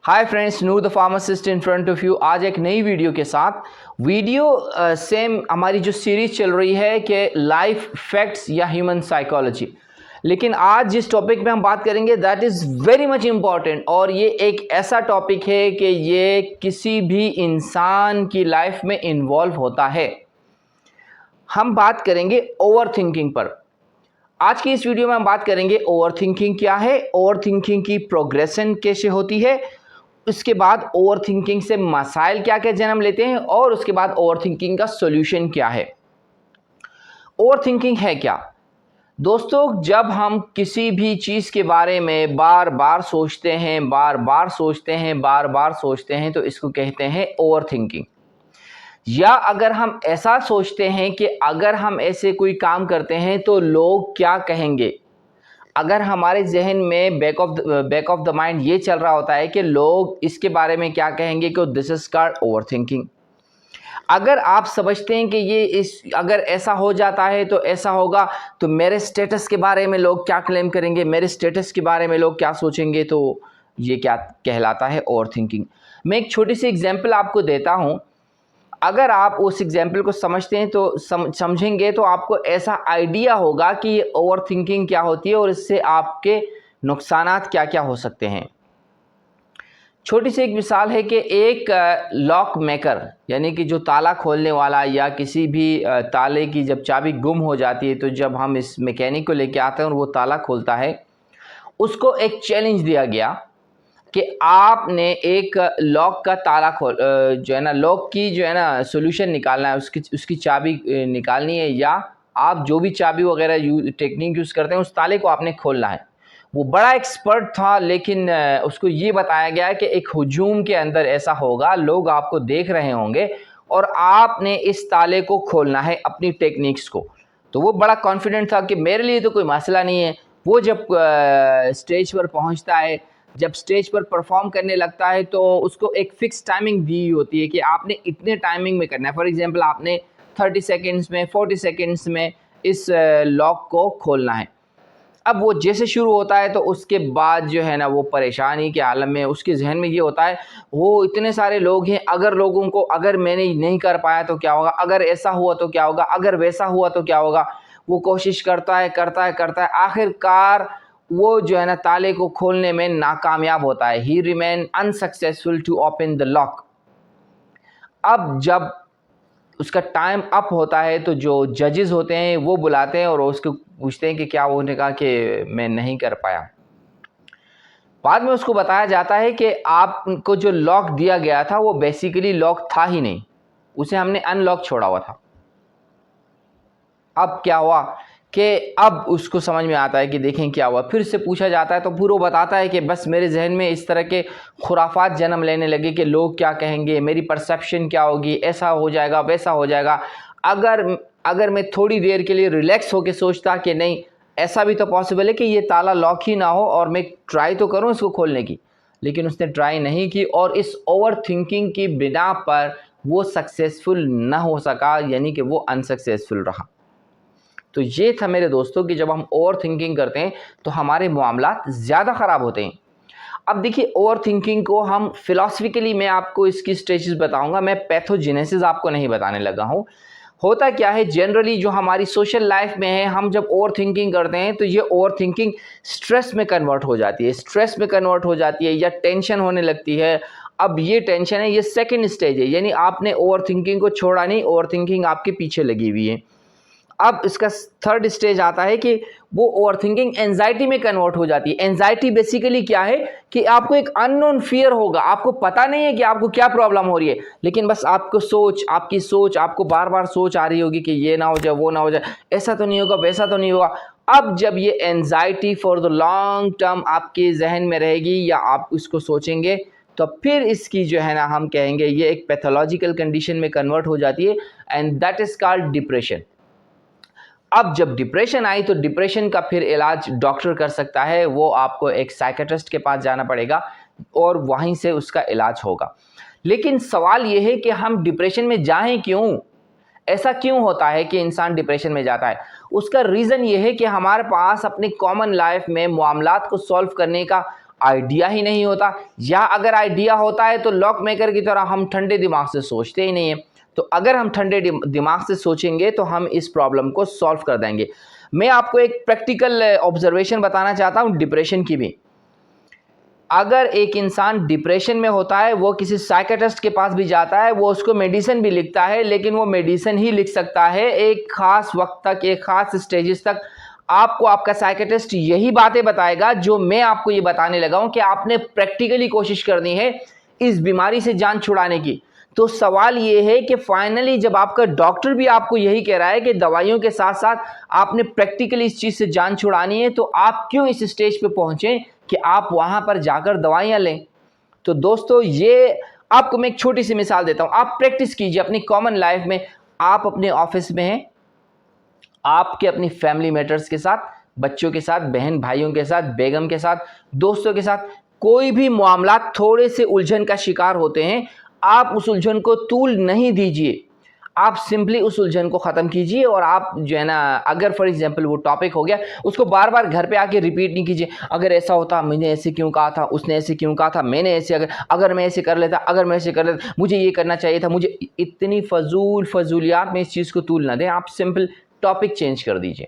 Hi friends, Noor the pharmacist in front of you. आज एक नई वीडियो के साथ सेम हमारी जो सीरीज चल रही है कि लाइफ फैक्ट्स या ह्यूमन साइकोलॉजी। लेकिन आज जिस टॉपिक में हम बात करेंगे that is very much important, और ये एक ऐसा टॉपिक है कि ये किसी भी इंसान की लाइफ में इन्वॉल्व होता है। हम बात करेंगे ओवर थिंकिंग पर। आज की इस वीडियो में हम बात करेंगे ओवर थिंकिंग क्या है, ओवर थिंकिंग की प्रोग्रेशन कैसे होती है, उसके बाद ओवर थिंकिंग से मसाइल क्या क्या जन्म लेते हैं, और उसके बाद ओवर थिंकिंग का सॉल्यूशन क्या है। ओवर थिंकिंग है क्या दोस्तों? जब हम किसी भी चीज़ के बारे में बार बार सोचते हैं, बार बार सोचते हैं तो इसको कहते हैं ओवर थिंकिंग। या अगर हम ऐसा सोचते हैं कि अगर हम ऐसे कोई काम करते हैं तो लोग क्या कहेंगे, अगर हमारे जहन में बैक ऑफ द माइंड ये चल रहा होता है कि लोग इसके बारे में क्या कहेंगे, कि this is called over thinking. अगर आप समझते हैं कि अगर ऐसा हो जाता है तो ऐसा होगा, तो मेरे स्टेटस के बारे में लोग क्या क्लेम करेंगे, मेरे स्टेटस के बारे में लोग क्या सोचेंगे, तो ये क्या कहलाता है ओवर थिंकिंग। मैं एक छोटी सी एग्जाम्पल आपको देता हूँ। अगर आप उस एग्जाम्पल को समझते हैं तो समझेंगे तो आपको ऐसा आइडिया होगा कि ये ओवर थिंकिंग क्या होती है और इससे आपके नुकसानात क्या क्या हो सकते हैं। छोटी सी एक मिसाल है कि एक लॉक मेकर, यानी कि जो ताला खोलने वाला, या किसी भी ताले की जब चाबी गुम हो जाती है तो जब हम इस मैकेनिक को लेके आते हैं और वो ताला खोलता है, उसको एक चैलेंज दिया गया कि आपने एक लॉक का ताला जो है ना, लॉक की जो है ना सॉल्यूशन निकालना है, उसकी चाबी निकालनी है, या आप जो भी चाबी वगैरह टेक्निक यूज़ करते हैं उस ताले को आपने खोलना है। वो बड़ा एक्सपर्ट था, लेकिन उसको ये बताया गया कि एक हुजूम के अंदर ऐसा होगा, लोग आपको देख रहे होंगे और आपने इस ताले को खोलना है अपनी टेक्निक्स को। तो वो बड़ा कॉन्फिडेंट था कि मेरे लिए तो कोई मसला नहीं है। वो जब स्टेज पर पहुंचता है, जब स्टेज पर परफॉर्म करने लगता है, तो उसको एक फिक्स टाइमिंग दी होती है कि आपने इतने टाइमिंग में करना है। फॉर एग्जांपल आपने 30 सेकंड्स में, 40 सेकंड्स में इस लॉक को खोलना है। अब वो जैसे शुरू होता है तो उसके बाद जो है ना, वो परेशानी के आलम में, उसके जहन में ये होता है, वो इतने सारे लोग हैं, अगर मैंने नहीं कर पाया तो क्या होगा, अगर ऐसा हुआ तो क्या होगा, अगर वैसा हुआ तो क्या होगा। वो कोशिश करता है, आखिरकार वो जो है ना ताले को खोलने में नाकामयाब होता है। He remain unsuccessful to open the lock. अब जब उसका टाइम अप होता है तो जो जजेस होते हैं वो बुलाते हैं और उसको पूछते हैं कि क्या। वो ने कहा कि मैं नहीं कर पाया। बाद में उसको बताया जाता है कि आपको जो लॉक दिया गया था वो बेसिकली लॉक था ही नहीं, उसे हमने अनलॉक छोड़ा हुआ था। अब क्या हुआ कि अब उसको समझ में आता है कि देखें क्या हुआ। फिर से पूछा जाता है तो फिर वो बताता है कि बस मेरे जहन में इस तरह के खुराफात जन्म लेने लगे कि लोग क्या कहेंगे, मेरी परसेप्शन क्या होगी, ऐसा हो जाएगा, वैसा हो जाएगा। अगर मैं थोड़ी देर के लिए रिलैक्स होकर सोचता कि नहीं, ऐसा भी तो पॉसिबल है कि ये ताला लॉक ही ना हो और मैं ट्राई तो करूँ इसको खोलने की, लेकिन उसने ट्राई नहीं की और इस ओवर थिंकिंग की बिना पर वो सक्सेसफुल ना हो सका, यानी कि वो अनसक्सेसफुल रहा। तो ये था मेरे दोस्तों कि जब हम ओवर थिंकिंग करते हैं तो हमारे मामलात ज़्यादा ख़राब होते हैं। अब देखिए, ओवर थिंकिंग को हम फिलॉसफिकली, मैं आपको इसकी स्टेजेस बताऊंगा, मैं पैथोजेनेसिस आपको नहीं बताने लगा हूँ। होता क्या है, जनरली जो हमारी सोशल लाइफ में है, हम जब ओवर थिंकिंग करते हैं तो ये ओवर थिंकिंग स्ट्रेस में कन्वर्ट हो जाती है, या टेंशन होने लगती है। अब ये टेंशन है, ये सेकेंड स्टेज है, यानी आपने ओवर थिंकिंग को छोड़ा नहीं, ओवर थिंकिंग आपके पीछे लगी हुई है। अब इसका थर्ड स्टेज आता है कि वो ओवरथिंकिंग एंजाइटी में कन्वर्ट हो जाती है। एंजाइटी बेसिकली क्या है कि आपको एक अननोन फियर होगा, आपको पता नहीं है कि आपको क्या प्रॉब्लम हो रही है, लेकिन बस आपकी सोच आपको बार बार सोच आ रही होगी कि ये ना हो जाए, वो ना हो जाए, ऐसा तो नहीं होगा, वैसा तो नहीं होगा। अब जब ये anxiety for the long term आपके जहन में रहेगी या आप इसको सोचेंगे, तो फिर इसकी जो है ना, हम कहेंगे ये एक पैथोलॉजिकल कंडीशन में कन्वर्ट हो जाती है, and that is called depression. अब जब डिप्रेशन आई तो डिप्रेशन का फिर इलाज डॉक्टर कर सकता है, वो आपको एक साइकेट्रिस्ट के पास जाना पड़ेगा और वहीं से उसका इलाज होगा। लेकिन सवाल ये है कि हम डिप्रेशन में जाएं क्यों? ऐसा क्यों होता है कि इंसान डिप्रेशन में जाता है? उसका रीज़न ये है कि हमारे पास अपनी कॉमन लाइफ में मामलात को सॉल्व करने का आइडिया ही नहीं होता, या अगर आइडिया होता है तो लॉक मेकर की तरह हम ठंडे दिमाग से सोचते ही नहीं है। तो अगर हम ठंडे दिमाग से सोचेंगे तो हम इस प्रॉब्लम को सॉल्व कर देंगे। मैं आपको एक प्रैक्टिकल ऑब्जर्वेशन बताना चाहता हूँ डिप्रेशन की भी। अगर एक इंसान डिप्रेशन में होता है, वो किसी साइकियाट्रिस्ट के पास भी जाता है, वो उसको मेडिसिन भी लिखता है, लेकिन वो मेडिसिन ही लिख सकता है एक खास वक्त तक, एक खास स्टेजेस तक। आपको आपका साइकियाट्रिस्ट यही बातें बताएगा जो मैं आपको ये बताने लगा हूं कि आपने प्रैक्टिकली कोशिश करनी है इस बीमारी से जान छुड़ाने की। तो सवाल ये है कि फाइनली जब आपका डॉक्टर भी आपको यही कह रहा है कि दवाइयों के साथ साथ आपने प्रैक्टिकली इस चीज़ से जान छुड़ानी है, तो आप क्यों इस स्टेज पे पहुंचे कि आप वहां पर जाकर दवाइयां लें। तो दोस्तों, ये आपको मैं एक छोटी सी मिसाल देता हूं। आप प्रैक्टिस कीजिए अपनी कॉमन लाइफ में। आप अपने ऑफिस में हैं, आपके अपनी फैमिली मैटर्स के साथ, बच्चों के साथ, बहन भाइयों के साथ, बेगम के साथ, दोस्तों के साथ, कोई भी मामला थोड़े से उलझन का शिकार होते हैं, आप उस उलझन को तूल नहीं दीजिए। आप सिंपली उस उलझन को ख़त्म कीजिए और आप जो है ना, अगर फॉर एग्जांपल वो टॉपिक हो गया, उसको बार बार घर पे आके रिपीट नहीं कीजिए। अगर ऐसा होता, मैंने ऐसे क्यों कहा था, उसने ऐसे क्यों कहा था, मैंने ऐसे, अगर मैं ऐसे कर लेता, अगर मैं ऐसे कर लेता, मुझे ये करना चाहिए था, मुझे। इतनी फजूलियात में इस चीज़ को तूल ना दें। आप सिंपल टॉपिक चेंज कर दीजिए।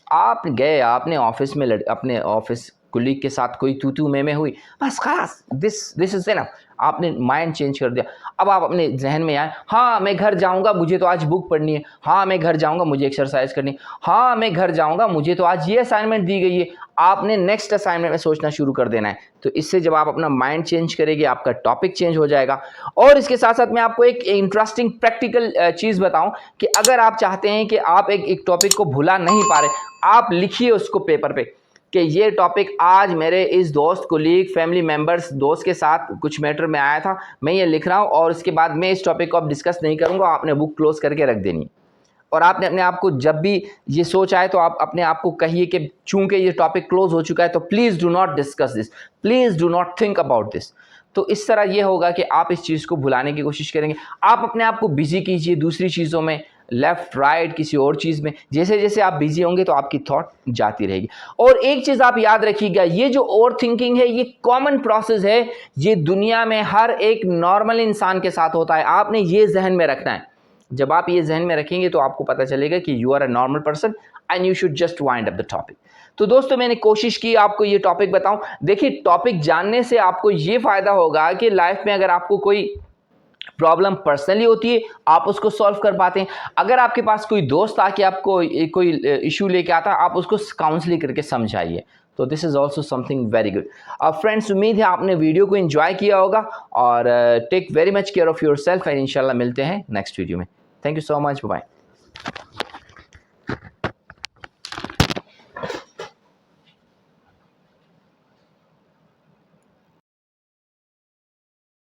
आप गए, आपने ऑफिस में अपने ऑफिस कुलीग के साथ कोई तू मैं हुई, बस खास दिस इज एनफ। आपने माइंड चेंज कर दिया। अब आप अपने जहन में आए, हाँ मैं घर जाऊंगा, मुझे तो आज बुक पढ़नी है, हाँ मैं घर जाऊंगा, मुझे एक्सरसाइज करनी है, हाँ मैं घर जाऊंगा, मुझे तो आज ये असाइनमेंट दी गई है। आपने नेक्स्ट असाइनमेंट में सोचना शुरू कर देना है। तो इससे जब आप अपना माइंड चेंज करेंगे, आपका टॉपिक चेंज हो जाएगा। और इसके साथ साथ मैं आपको एक इंटरेस्टिंग प्रैक्टिकल चीज़ बताऊं कि अगर आप चाहते हैं कि आप एक टॉपिक को भुला नहीं पा रहे, आप लिखिए उसको पेपर पे कि ये टॉपिक आज मेरे इस दोस्त, कोलीग, फैमिली मेंबर्स, दोस्त के साथ कुछ मैटर में आया था, मैं ये लिख रहा हूँ और इसके बाद मैं इस टॉपिक को अब डिस्कस नहीं करूँगा। आपने बुक क्लोज करके रख देनी। और आपने अपने आप को जब भी ये सोच आए तो आप अपने आप को कहिए कि चूंकि ये टॉपिक क्लोज हो चुका है तो please do not discuss this, please do not think about this. तो इस तरह ये होगा कि आप इस चीज़ को भुलाने की कोशिश करेंगे। आप अपने आप को बिजी कीजिए दूसरी चीज़ों में, लेफ्ट राइट किसी और चीज़ में। जैसे जैसे आप बिजी होंगे तो आपकी थॉट जाती रहेगी। और एक चीज़ आप याद रखिएगा, ये जो ओवर थिंकिंग है, ये कॉमन प्रोसेस है, ये दुनिया में हर एक नॉर्मल इंसान के साथ होता है। आपने ये जहन में रखना है। जब आप ये जहन में रखेंगे तो आपको पता चलेगा कि you are a normal person and you should just wind up the topic. तो दोस्तों, मैंने कोशिश की आपको ये टॉपिक बताऊं। देखिए, टॉपिक जानने से आपको ये फायदा होगा कि लाइफ में अगर आपको कोई प्रॉब्लम पर्सनली होती है, आप उसको सॉल्व कर पाते हैं। अगर आपके पास कोई दोस्त आके आपको कोई इशू लेके आता है, आप उसको काउंसलिंग करके समझाइए। तो this is also something very good. Friends, उम्मीद है आपने वीडियो को एंजॉय किया होगा। और take very much care of your self and इंशाल्लाह मिलते हैं नेक्स्ट वीडियो में। Thank you so much, bye.